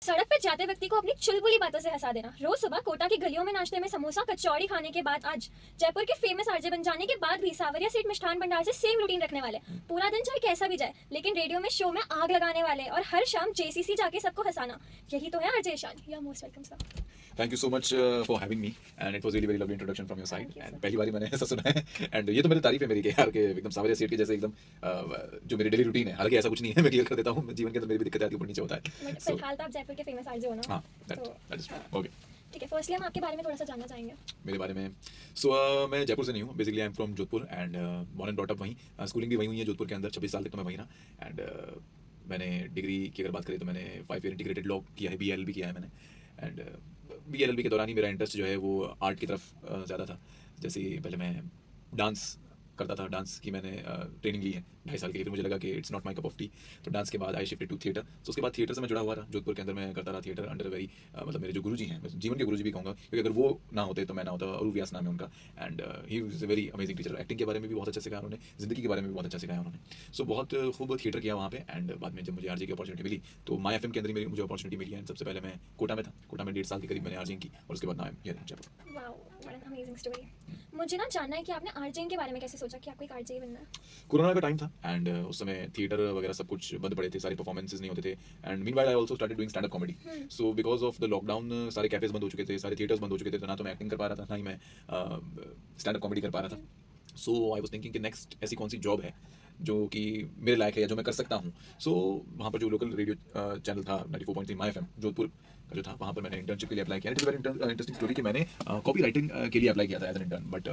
सड़क पर जाते व्यक्ति को अपनी चुलबुली बातों से हंसा देना। रोज सुबह कोटा की गलियों में नाश्ते में समोसा कचौड़ी खाने के बाद आज जयपुर के फेमस आरजे बन जाने के बाद भी सावरिया सीट मिष्ठान भंडार से सेम रूटीन रखने वाले। पूरा दिन चाहे कैसा भी जाए लेकिन रेडियो में शो में आग लगाने वाले और हर शाम जेसीसी जाके सबको हंसाना। यही तो है RJ Ishan. You are most welcome sir. Thank you so much for having me and it was really very lovely introduction from your side Thank you, and sir. पहली बार मैंने ऐसा सुना है एंड ये तो मेरी तारीफ है मेरी कि यार के एकदम सावरिया सेठ के जैसे एकदम जो मेरी डेली रूटीन है, हालांकि ऐसा कुछ नहीं है, मैं क्लियर कर देता हूँ, जीवन के अंदर मेरी भी दिक्कतें आती है, ऊपर नीचे होता है। बट सो फिलहाल तो आप जयपुर के फेमस आरजे हो ना। हाँ, तो दैट इज ओके। ठीक है, फर्स्टली हम आपके बारे में थोड़ा सा जानना चाहेंगे। मेरे बारे में मैं जयपुर से नहीं हूँ, basically I am from Jodhpur and born and brought up वहीं, स्कूलिंग भी वहीं हुई है जोधपुर के अंदर, 26 साल तक तो मैं वहीं रहा एंड मैंने डिग्री की अगर बात करें तो मैंने 5 ईयर इंटीग्रेटेड लॉ किया है, BLLB किया है मैंने एंड BLLB के दौरान ही मेरा इंटरेस्ट जो है वो आर्ट की तरफ ज़्यादा था। जैसे पहले मैं डांस करता था, डांस की मैंने ट्रेनिंग ली है 2.5 साल के लिए, फिर मुझे लगा कि it's not my cup of T, तो डांस के बाद आई शिफ्टेड टू थिएटर। तो उसके बाद थिएटर से मैं जुड़ा हुआ रहा, जोधपुर के अंदर मैं करता रहा थिएटर अंडर वेरी मतलब मेरे जो गुरुजी हैं, मैं जीवन के गुरुजी भी कहूँगा, क्योंकि अगर वो ना होते तो मैं ना होता। अरू व्यास नाम है उनका and he is a very amazing teacher. Acting के बारे में भी बहुत अच्छा सिखाया उन्होंने, जिंदगी के बारे में भी बहुत अच्छा सिखाया उन्होंने। सो बहुत खूब थिएटर किया वहाँ पे एंड बाद में जब मुझे आरजे की अपॉर्चुनिटी मिली तो माई FM के अंदर ही मुझे अपॉर्चुनिटी मिली एंड सबसे पहले मैं कोटा में था, कोटा में 1.5 साल के करीब मैंने आरजे की और उसके बाद नाम Jaipur. Wow, what an amazing story. मुझे ना जानना है कि आपने आरजे के बारे में कैसे सोचा कि आपको एक आरजे बनना है। कोरोना का टाइम था एंड उस समय थिएटर वगैरह सब कुछ बंद पड़े थे, सारे परफॉर्मेंसेस नहीं होते थे and meanwhile I also started doing stand up comedy. So because of the lockdown सारे कैफेज बंद हो चुके थे, सारे थिएटर्स बंद हो चुके थे, तो ना तो मैं एक्टिंग कर पा रहा था ना ही मैं स्टैंड अप कॉमेडी कर पा रहा था। सो आई वाज थिंकिंग कि नेक्स्ट ऐसी कौन सी जॉब है जो कि मेरे लायक है या जो मैं कर सकता हूँ। सो वहाँ पर जो लोकल रेडियो चैनल था 94.3 माई FM जोधपुर का जो था, वहाँ पर मैंने इंटर्नशिप के लिए अप्लाई किया। इट्स वेरी इंटरेस्टिंग स्टोरी कि मैंने कॉपी राइटिंग के लिए अप्लाई किया था एज एन इंटर्न, बट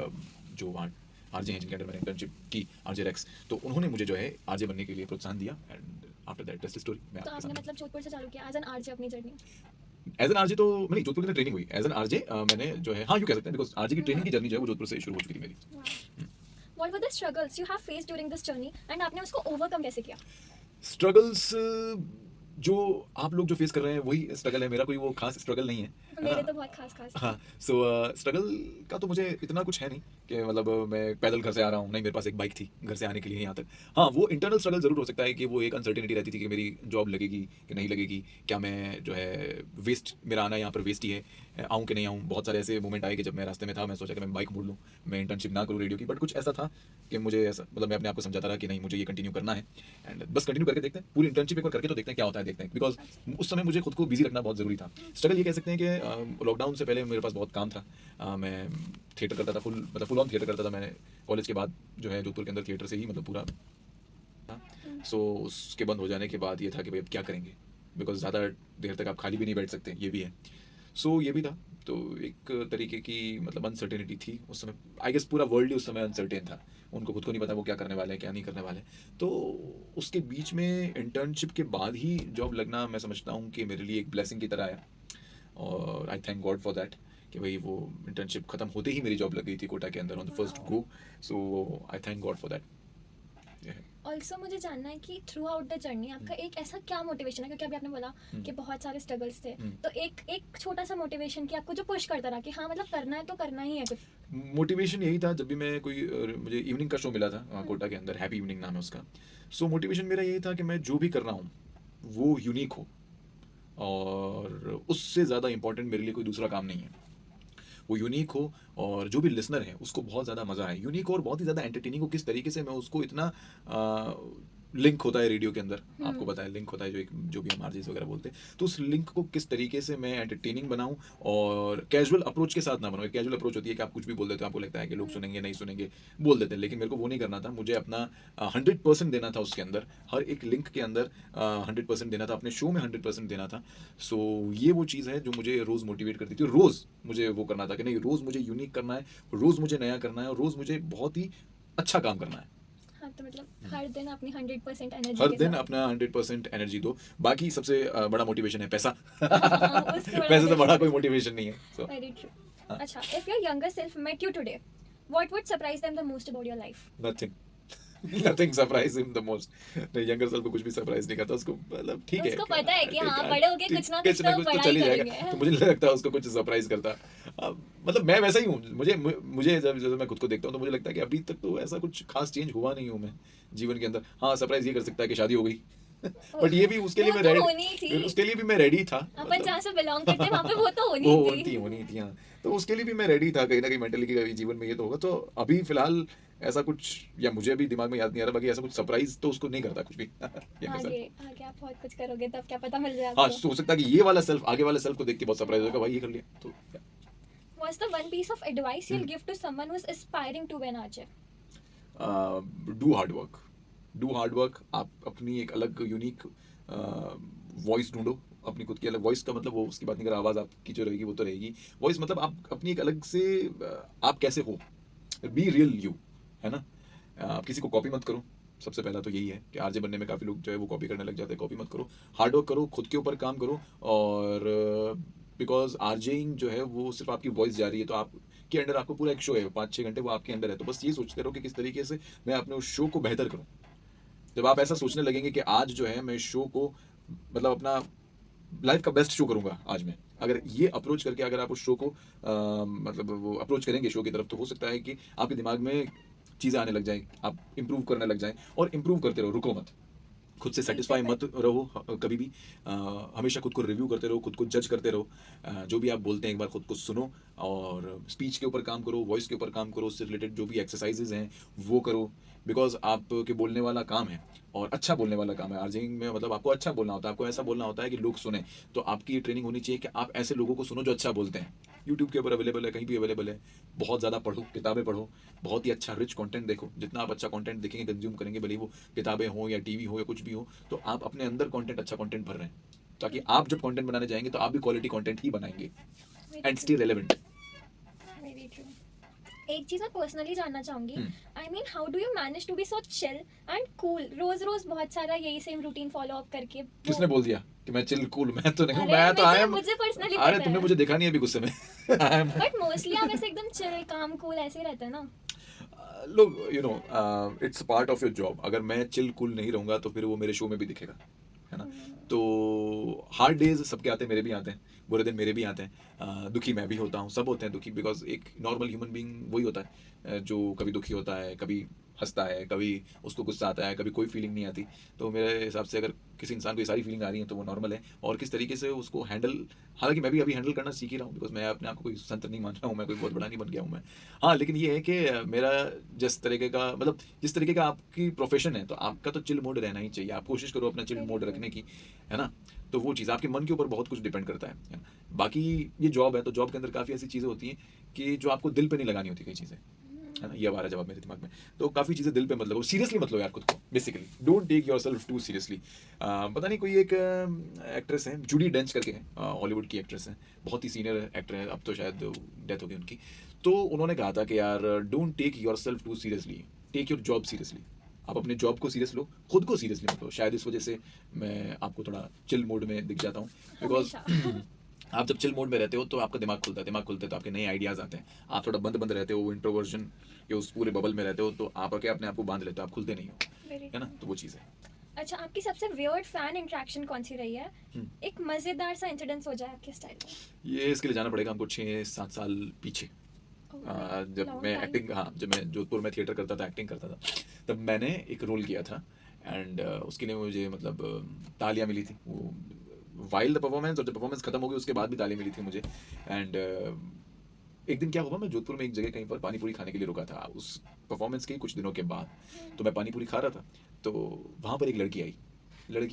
जो वहाँ आरजे हैं जिनके अंडर मैंने इंटर्नशिप की, आरजे रेक्स, तो उन्होंने मुझे जो है आरजे बनने के लिए प्रोत्साहन दिया and after that that's the story. मैं तो आपने मतलब जोधपुर से चालू किया एज एन आरजे अपनी जर्नी। एज एन आरजे तो नहीं, जोधपुर की ट्रेनिंग हुई एज एन आरजे, मैंने जो है हाँ यूँ कह सकते हैं, बिकॉज आरजे की ट्रेनिंग की जर्नी जो है वो जोधपुर से शुरू हो चुकी थी मेरी। What were the struggles you have faced during this journey and आपने उसको overcome कैसे किया? स्ट्रगल्स जो आप लोग जो फेस कर रहे हैं वही स्ट्रगल है, मेरा कोई वो खास स्ट्रगल नहीं है मेरे तो बहुत खास हाँ। सो स्ट्रगल का तो मुझे इतना कुछ है नहीं कि मतलब मैं पैदल घर से आ रहा हूँ, नहीं मेरे पास एक बाइक थी घर से आने के लिए यहाँ तक। हाँ, वो इंटरनल स्ट्रगल जरूर हो सकता है कि वो एक अनसर्टेनिटी रहती थी कि मेरी जॉब लगेगी कि नहीं लगेगी, क्या मैं जो है वेस्ट, मेरा आना यहाँ पर वेस्ट ही है, आऊँ कि नहीं आऊँ। बहुत सारे ऐसे मोमेंट आए कि जब मैं रास्ते में था मैं सोचा कि मैं बाइक मोड़ लूँ, मैं इंटर्नशिप ना करूँ रेडियो की, बट कुछ ऐसा था कि मुझे ऐसा मतलब मैं अपने आप को समझाता रहा कि नहीं मुझे ये कंटिन्यू करना है एंड बस कंटिन्यू करके देखते हैं, पूरी इंटर्नशिप एक बार करके तो देखते हैं क्या होता है, देखते हैं, बिकॉज उस समय मुझे खुद को बिजी रखना बहुत ज़रूरी था। स्ट्रगल ये कह सकते हैं कि लॉकडाउन से पहले मेरे पास बहुत काम था, मैं थिएटर करता था, फुल ऑन थिएटर करता था। मैंने कॉलेज के बाद जो है जोधपुर के अंदर थिएटर से ही मतलब पूरा था। सो उसके बंद हो जाने के बाद ये था कि भाई अब क्या करेंगे, बिकॉज ज़्यादा देर तक आप खाली भी नहीं बैठ सकते, ये भी है। सो ये भी था, तो एक तरीके की मतलब अनसर्टेनिटी थी उस समय। आई गेस पूरा वर्ल्ड ही उस समय अनसर्टेन था, उनको खुद को नहीं पता वो क्या करने वाले हैं क्या नहीं करने वाले। तो उसके बीच में इंटर्नशिप के बाद ही जॉब लगना मैं समझता हूँ कि मेरे लिए एक ब्लेसिंग की तरह आया और आई थैंक गॉड फॉर दैट कि भाई वो इंटर्नशिप खत्म होते ही मेरी जॉब लग गई थी कोटा के अंदर on the first go. So I thank God for that. Also मुझे जानना है कि थ्रू आउट द जर्नी आपका एक ऐसा क्या मोटिवेशन है, क्योंकि अभी आपने बोला कि बहुत सारे स्ट्रगल्स थे, तो एक छोटा सा मोटिवेशन कि आपको जो पुश करता रहा कि हाँ मतलब करना है तो करना ही है कुछ। मोटिवेशन यही था, जब भी मैं कोई मुझे इवनिंग का शो मिला था कोटा के अंदर, हैप्पी इवनिंग नाम है उसका। सो मोटिवेशन मेरा यही था कि मैं जो भी कर रहा हूँ वो यूनिक हो और उससे ज़्यादा इंपॉर्टेंट मेरे लिए कोई दूसरा काम नहीं है। वो यूनिक हो और जो भी लिसनर है उसको बहुत ज़्यादा मज़ा आए, यूनिक और बहुत ही ज़्यादा एंटरटेनिंग हो। किस तरीके से मैं उसको इतना लिंक होता है रेडियो के अंदर, आपको पता है लिंक होता है जो भी हम आरजेस वगैरह बोलते हैं, तो उस लिंक को किस तरीके से मैं एंटरटेनिंग बनाऊं और कैजुअल अप्रोच के साथ ना बनाऊं। कैजुअल अप्रोच होती है कि आप कुछ भी बोल देते हो, आपको लगता है कि लोग सुनेंगे नहीं सुनेंगे, बोल देते हैं, लेकिन मेरे को वो नहीं करना था। मुझे अपना 100% देना था उसके अंदर, हर एक लिंक के अंदर 100% देना था, अपने शो में 100% देना था। सो ये वो चीज़ है जो मुझे रोज़ मोटिवेट करती थी, रोज़ मुझे वो करना था कि नहीं रोज़ मुझे यूनिक करना है, रोज़ मुझे नया करना है और रोज़ मुझे बहुत ही अच्छा काम करना है। हाँ, तो मतलब हर दिन अपनी 100% एनर्जी हर के दिन साथ। अपना 100% एनर्जी दो। बाकी सबसे बड़ा मोटिवेशन है पैसा। हाँ, उससे बड़ा पैसे से बड़ा कोई motivation मोटिवेशन नहीं है। So, very true. हाँ। अच्छा, if your younger self met you today, what would surprise them the most about your life? nothing nothing surprise him the most। नहीं, यंगर सेल्फ को कुछ भी सरप्राइज नहीं करता उसको, मतलब ठीक है, उसको पता है कि ठीक हाँ है, बड़े होके कुछ ना कुछ तो बड़ा चल ही ही जाएगा। करेंगे। तो मुझे नहीं लगता उसको कुछ सरप्राइज करता। मतलब मैं वैसा ही हूँ, मुझे जब मैं खुद को देखता हूँ तो मुझे लगता है कि अभी तक तो ऐसा कुछ खास चेंज हुआ नहीं हूँ मैं जीवन के अंदर। हाँ, सरप्राइज ये कर सकता है कि शादी हो गई। बट ये भी उसके लिए वो मैं तो रेडी, होनी ही थी। उसके लिए भी मैं रेडी था, अपन मतलब जहाँ से बिलोंग करते हैं वहाँ पे वो तो होनी वो ही होनी थी। होनी थी, हाँ। तो उसके लिए भी मैं रेडी था कहीं ना कहीं मेंटली कि अभी जीवन में ये तो होगा। तो अभी फिलहाल ऐसा कुछ, या मुझे भी दिमाग में याद नहीं आ रहा, बाकी ऐसा कुछ सरप्राइज तो उसको नहीं करता कुछ भी ये मैं आगे सेल्फ। आगे आप बहुत कुछ करोगे तब क्या पता मिल जाए हाँ, आपको। हो सकता है कि ये वाला सेल्फ, आगे वाले सेल्फ को देख के बहुत सरप्राइज होगा, भाई ये कर लिया तो What's the one piece of advice you'll Hmm. give to someone who's aspiring to be an archer? Do hard work, do hard work. आप अपनी एक अलग यूनिक वॉइस ढूंढो, अपनी खुद की अलग वॉइस का मतलब वो उसकी बात नहीं कर, आवाज़ आपकी जो रहेगी वो तो रहेगी। वॉइस मतलब आप अपनी एक अलग से आप कैसे हो, बी रियल यू, है ना। आप किसी को कॉपी मत करो, सबसे पहला तो यही है कि आरजे बनने में काफ़ी लोग जो है वो कॉपी करने लग जाते हैं। कॉपी मत करो, हार्ड वर्क करो, खुद के ऊपर काम करो। और बिकॉज आरजेइंग जो है वो सिर्फ आपकी वॉइस जा रही है, तो आप के अंडर आपको पूरा एक शो है 5-6 घंटे वो आपके अंदर है। तो बस ये सोचते रहो कि किस तरीके से मैं अपने उस शो को बेहतर करूं। जब आप ऐसा सोचने लगेंगे कि आज जो है मैं शो को मतलब अपना लाइफ का बेस्ट शो करूंगा आज मैं, अगर ये अप्रोच करके अगर आप उस शो को मतलब वो अप्रोच करेंगे शो की तरफ, तो हो सकता है कि आपके दिमाग में चीज़ें आने लग जाएं, आप इंप्रूव करने लग जाएं। और इंप्रूव करते रहो, रुको मत, खुद से सेटिस्फाई मत रहो कभी भी। हमेशा खुद को रिव्यू करते रहो, खुद को जज करते रहो। जो भी आप बोलते हैं एक बार खुद को सुनो, और स्पीच के ऊपर काम करो, वॉइस के ऊपर काम करो, उससे रिलेटेड जो भी एक्सरसाइजेज हैं वो करो। बिकॉज आपके बोलने वाला काम है, और अच्छा बोलने वाला काम है आर्जिंग में। मतलब आपको अच्छा बोलना होता है, आपको ऐसा बोलना होता है कि लोग सुने। तो आपकी ट्रेनिंग होनी चाहिए कि आप ऐसे लोगों को सुनो जो अच्छा बोलते हैं। यूट्यूब के ऊपर अवेलेबल है, कहीं भी अवेलेबल है। बहुत ज़्यादा पढ़ो, किताबें पढ़ो, बहुत ही अच्छा रिच कंटेंट देखो। जितना आप अच्छा कंटेंट देखेंगे, कंज्यूम करेंगे, भले ही वो किताबें हो या टीवी हो या कुछ भी हो, तो आप अपने अंदर कंटेंट, अच्छा कंटेंट भर रहे हैं, ताकि आप जब कंटेंट बनाने जाएंगे तो आप भी क्वालिटी कंटेंट ही बनाएंगे Very and true. Stay relevant. Very true. एक चीज मैं पर्सनली जानना चाहूंगी, I mean how do you manage to be so chill and cool, रोज रोज बहुत सारा यही सेम रूटीन फॉलो अप करके किसने बोल दिया कि मैं चिल कूल? मैं तो नहीं हूँ, अरे मैं तो आई मुझे एम। मुझे पर्सनली अरे पता तुमने है, मुझे देखा नहीं अभी गुस्से में आई एम। बट मोस्टली आप ऐसे एकदम चिल काम कूल ऐसे ही रहते हैं ना। लोग you know, it's part of your job. अगर मैं चिल कूल नहीं रहूंगा तो फिर वो मेरे शो में भी दिखेगा, है ना। तो हार्ड डेज सबके आते हैं, मेरे भी आते हैं, बुरे दिन मेरे भी आते हैं। दुखी मैं भी होता हूँ, सब होते हैं दुखी। बिकॉज एक नॉर्मल ह्यूमन बीइंग वही होता है जो कभी दुखी होता है, कभी हंसता है, कभी उसको गुस्सा आता है, कभी कोई फीलिंग नहीं आती। तो मेरे हिसाब से अगर किसी इंसान को ये सारी फीलिंग आ रही है तो वो नॉर्मल है। और किस तरीके से उसको हैंडल, हालांकि मैं भी अभी हैंडल करना सीख ही रहा हूँ, बिकॉज मैं अपने आप को कोई संत नहीं मान रहा हूँ, मैं कोई बहुत बड़ा नहीं बन गया हूँ मैं। हाँ, लेकिन ये है कि मेरा जिस तरीके का मतलब जिस तरीके का आपकी प्रोफेशन है, तो आपका तो चिल मोड रहना ही चाहिए। आप कोशिश करो अपना चिल मोड रखने की, है ना। तो वो चीज़ आपके मन के ऊपर बहुत कुछ डिपेंड करता है ना? बाकी ये जॉब है, तो जॉब के अंदर काफ़ी ऐसी चीज़ें होती हैं कि जो आपको दिल पे नहीं लगानी होती कई चीज़ें, है ना। ये अब आ रहा है जवाब मेरे दिमाग में। तो काफ़ी चीज़ें दिल पे मत लो, सीरियसली मत लो यार खुद को। Basically don't take yourself too seriously. पता नहीं कोई एक एक्ट्रेस है, जूडी डेंच करके है, हॉलीवुड की एक्ट्रेस है, बहुत ही सीनियर एक्टर है, अब तो शायद डेथ हो गई उनकी। तो उन्होंने कहा था कि यार don't take yourself too seriously, take your job seriously. आप अपने जॉब को सीरियस लो, खुद को सीरियसली मत लो। शायद इस वजह से मैं आपको थोड़ा चिल मोड में दिख जाता हूँ, बिकॉज हमेशा आप जब चिल मोड में रहते हो तो आपका दिमाग खुलता है, दिमाग खुलता है तो आपके नए आइडियाज़ आते हैं। आप थोड़ा बंद बंद रहते हो, इंट्रोवर्जन के उस पूरे बबल में रहते हो, तो आप आके अपने आप को बांध लेते हो, आप खुलते नहीं हो, वेरी है ना। ट्रू। तो वो चीज़ है। अच्छा, आपकी सबसे वियर्ड फैन इंटरेक्शन कौन सी रही है? हम्म। एक मजेदार सा इंसिडेंस हो जाए आपके स्टाइल में। ये इसके लिए जाना पड़ेगा हमको 6-7 साल पीछे। जब लॉन्ग मैं टाइम। एक्टिंग, हाँ, जब मैं जोधपुर में थिएटर करता था, एक्टिंग करता था, तब मैंने एक रोल किया था। एंड उसके लिए मुझे मतलब तालियां मिली थी, वो वाइल्ड द परफॉर्मेंस, और जब परफॉर्मेंस खत्म हो गई उसके बाद भी तालियां मिली थी मुझे। एंड एक दिन क्या हुआ, मैं जोधपुर में एक जगह कहीं पर पानी पूरी खाने के लिए रुका था उस परफॉर्मेंस के ही कुछ दिनों के बाद। तो मैं पानी पूरी खा रहा था, तो वहाँ पर एक लड़की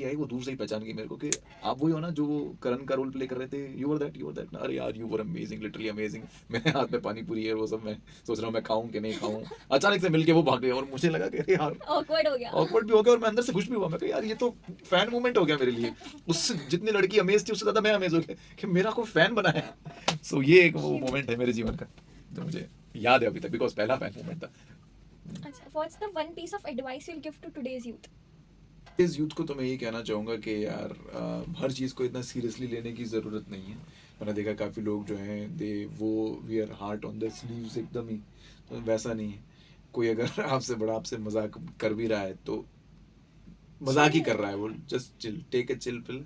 आई, वो दूर से ही पहचान गई मेरे को कि आप वही हो ना जो वो करण का रोल प्ले कर रहे थे, यू वर दैट। अरे यार, you were amazing, literally amazing. मेरे हाथ में पानी पूरी है, वो सब मैं सोच रहा हूँ मैं खाऊं कि नहीं खाऊं। अचानक से मिलके वो भाग गए, और मुझे लगा कि अरे यार, ऑकवर्ड हो गया। ऑकवर्ड भी हो गया, और मैं अंदर से खुश भी हुआ। मैं कहा यार, ये तो फैन मूवमेंट हो गया मेरे लिए। उससे जितनी लड़की अमेज थी, उससे ज़्यादा मैं अमेज हो गया कि मेरा कोई फैन बना है। सो ये एक वो मोमेंट है मेरे जीवन का जो मुझे याद है अभी तक, बिकॉज पहला फैन मूवमेंट था। अच्छा, what's the one piece of advice you will give to today's youth? इस यूथ को तो मैं यही कहना चाहूँगा कि यार हर चीज़ को इतना सीरियसली लेने की ज़रूरत नहीं है। मैंने देखा काफ़ी लोग जो हैं दे वो wear heart on the sleeves एकदम ही, तो वैसा नहीं है। कोई अगर आपसे बड़ा आपसे मजाक कर भी रहा है तो मजाक ही कर रहा है वो, just chill, take a chill pill,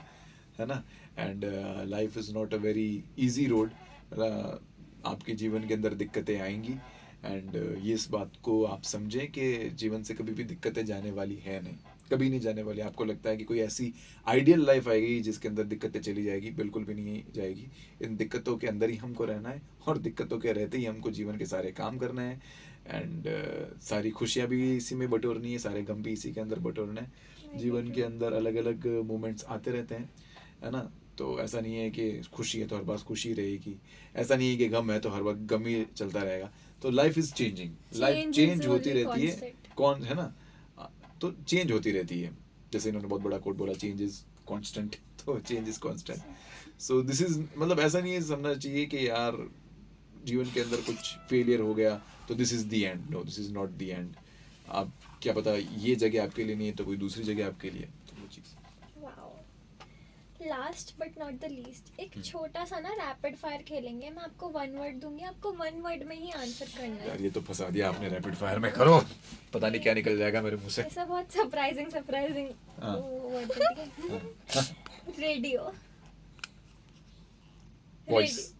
है ना। And life is not a very easy road. आपके जीवन के अंदर दिक्कतें आएंगी, एंड ये इस बात को आप समझें कि जीवन से कभी भी दिक्कतें जाने वाली है नहीं, कभी नहीं जाने वाली। आपको लगता है कि कोई ऐसी आइडियल लाइफ आएगी जिसके अंदर दिक्कतें चली जाएगी, बिल्कुल भी नहीं जाएगी। इन दिक्कतों के अंदर ही हमको रहना है और दिक्कतों के रहते ही हमको जीवन के सारे काम करना है एंड सारी खुशियाँ भी इसी में बटोरनी है, सारे गम भी इसी के अंदर बटोरना है। जीवन के अंदर अलग अलग मोमेंट्स आते रहते हैं, है ना। तो ऐसा नहीं है कि खुशी है तो हर बार खुशी रहेगी, ऐसा नहीं है कि गम है तो हर वक्त गम ही चलता रहेगा। तो life is changing, life Change is change होती only रहती है, constant. कौन है ना। तो चेंज होती रहती है, जैसे इन्होंने बहुत बड़ा कोट बोला, चेंज इज कांस्टेंट, तो change is constant. So this is, मतलब ऐसा नहीं है समझना चाहिए कि यार जीवन के अंदर कुछ फेलियर हो गया तो this is the end. No, this is not the end. आप क्या पता ये जगह आपके लिए नहीं है तो कोई दूसरी जगह आपके लिए है, तो वो चीज़। Wow. Last but not the least, एक छोटा सा ना रैपिड फायर खेलेंगे। मैं आपको 1 वर्ड दूंगी, आपको 1 वर्ड में ही आंसर करना यार है। ये तो फंसा दिया आपने, रैपिड फायर में करो, पता नहीं क्या निकल जाएगा मेरे मुंह से। ऐसा बहुत सरप्राइजिंग हाँ। वर्ड है। Radio, voice,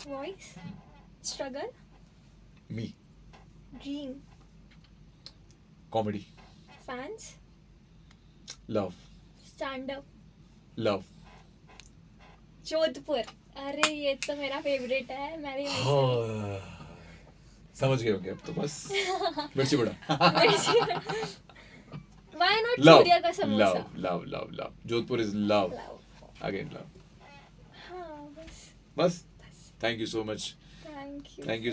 voice, struggle, me, dream, comedy, fans, love, stand up, love. Jodhpur. अरे ये तो मेरा फेवरेट है, मैं भी समझ गए होंगे अब तो, बस मिर्ची बड़ा। व्हाई नॉट लव, सूर्य का samosa. Love, love, love, love. Jodhpur is love, Love. Again love. हाँ बस बस, thank you so much, thank you thank you.